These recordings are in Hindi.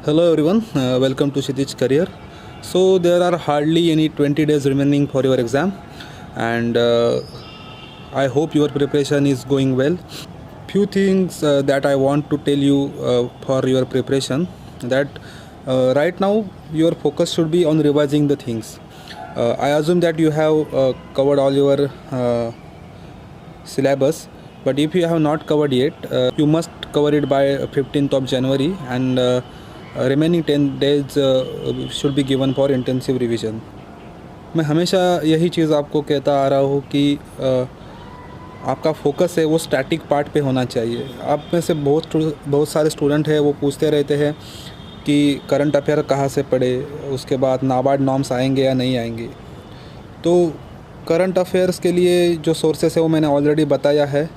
Hello everyone, welcome to Kshitij Career. So there are hardly any 20 days remaining for your exam, and I hope your preparation is going well. Few things that I want to tell you for your preparation, that right now your focus should be on revising the things. I assume that you have covered all your syllabus, but if you have not covered yet, you must cover it by 15th of January, and remaining 10 days should be given for intensive revision. मैं हमेशा यही चीज़ आपको कहता आ रहा हूँ कि आपका फोकस है वो स्टैटिक पार्ट पे होना चाहिए. आप में से बहुत सारे स्टूडेंट हैं वो पूछते रहते हैं कि करंट अफेयर कहाँ से पढ़े, उसके बाद नाबार्ड नॉर्म्स आएंगे या नहीं आएंगे. तो करंट अफेयर्स के लिए जो सोर्सेस है वो मैंने ऑलरेडी बताया है,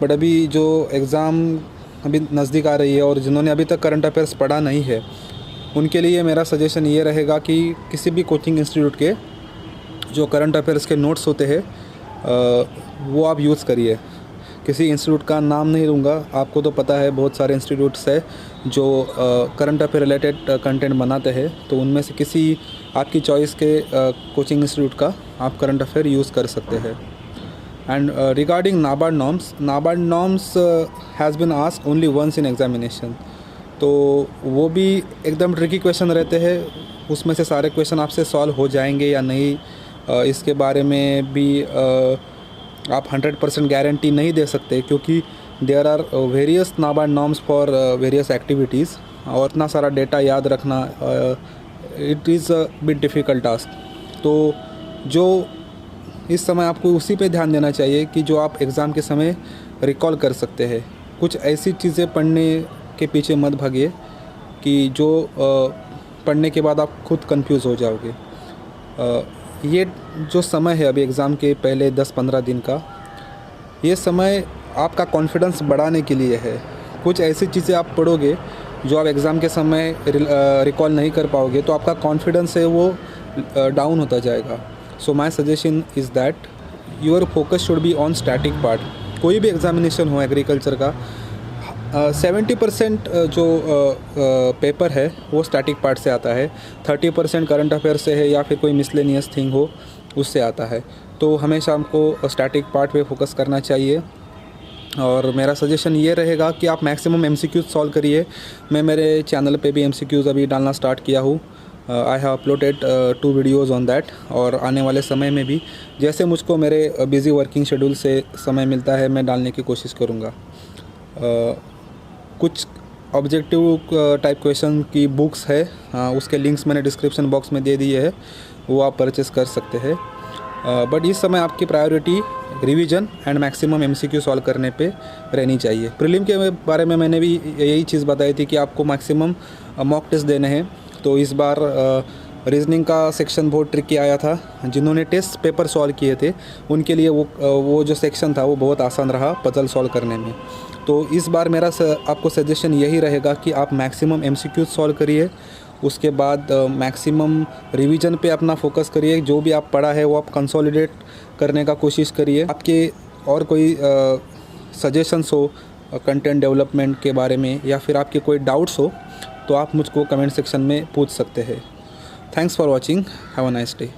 बट अभी जो एग्ज़ाम अभी नज़दीक आ रही है और जिन्होंने अभी तक करंट अफेयर्स पढ़ा नहीं है उनके लिए मेरा सजेशन ये रहेगा कि किसी भी कोचिंग इंस्टीट्यूट के जो करंट अफेयर्स के नोट्स होते हैं वो आप यूज़ करिए. किसी इंस्टीट्यूट का नाम नहीं लूँगा, आपको तो पता है बहुत सारे इंस्टीट्यूट्स है जो करंट अफेयर रिलेटेड कंटेंट बनाते हैं, तो उनमें से किसी आपकी चॉइस के कोचिंग इंस्टीट्यूट का आप करंट अफेयर यूज़ कर सकते हैं. And regarding NABARD norms has been asked only once in examination. तो वो भी एकदम ट्रिकी क्वेश्चन रहते हैं, उसमें से सारे क्वेश्चन आपसे सॉल्व हो जाएंगे या नहीं इसके बारे में भी आप 100% गारंटी नहीं दे सकते, क्योंकि there are various NABARD norms for various activities, और इतना सारा डेटा याद रखना it is a bit difficult task. तो जो इस समय आपको उसी पे ध्यान देना चाहिए कि जो आप एग्ज़ाम के समय रिकॉल कर सकते हैं. कुछ ऐसी चीज़ें पढ़ने के पीछे मत भागिए कि जो पढ़ने के बाद आप खुद कंफ्यूज हो जाओगे. ये जो समय है अभी एग्ज़ाम के पहले 10-15 दिन का, ये समय आपका कॉन्फिडेंस बढ़ाने के लिए है. कुछ ऐसी चीज़ें आप पढ़ोगे जो आप एग्ज़ाम के समय रिकॉल नहीं कर पाओगे, तो आपका कॉन्फिडेंस है वो डाउन होता जाएगा. So my suggestion is that your focus should be on static part. कोई भी एग्ज़ामिनेशन हो एग्रीकल्चर का, 70% जो पेपर है वो स्टैटिक पार्ट से आता है, 30% करंट अफेयर से है या फिर कोई मिसलेनियस थिंग हो उससे आता है. तो हमेशा हमको स्टैटिक पार्ट पे फोकस करना चाहिए. और मेरा सजेशन ये रहेगा कि आप मैक्सिमम MCQs सॉल्व करिए. मैं मेरे चैनल पे भी MCQs अभी डालना स्टार्ट किया हूँ. I have uploaded 2 videos on that, और आने वाले समय में भी जैसे मुझको मेरे बिज़ी वर्किंग शेड्यूल से समय मिलता है मैं डालने की कोशिश करूँगा. कुछ ऑब्जेक्टिव टाइप क्वेश्चन की बुक्स है, उसके लिंक्स मैंने डिस्क्रिप्शन बॉक्स में दे दिए है, वो आप परचेस कर सकते हैं. बट इस समय आपकी priority revision and maximum MCQ solve करने पे रहनी चाहिए. प्रीलिम के बारे में मैंने भी यही चीज़ बताई थी कि आपको मैक्सिमम मॉक टेस्ट देने हैं. तो इस बार रीजनिंग का सेक्शन बहुत ट्रिकी आया था. जिन्होंने टेस्ट पेपर सॉल्व किए थे उनके लिए वो जो सेक्शन था वो बहुत आसान रहा पजल सॉल्व करने में. तो इस बार मेरा आपको सजेशन यही रहेगा कि आप मैक्सिमम MCQ सॉल्व करिए, उसके बाद मैक्सिमम रिवीजन पे अपना फोकस करिए. जो भी आप पढ़ा है वो आप कंसोलिडेट करने का कोशिश करिए. आपके और कोई सजेशंस हो कंटेंट डेवलपमेंट के बारे में या फिर आपके कोई डाउट्स हो तो आप मुझको कमेंट सेक्शन में पूछ सकते हैं. Thanks for watching. Have a nice day.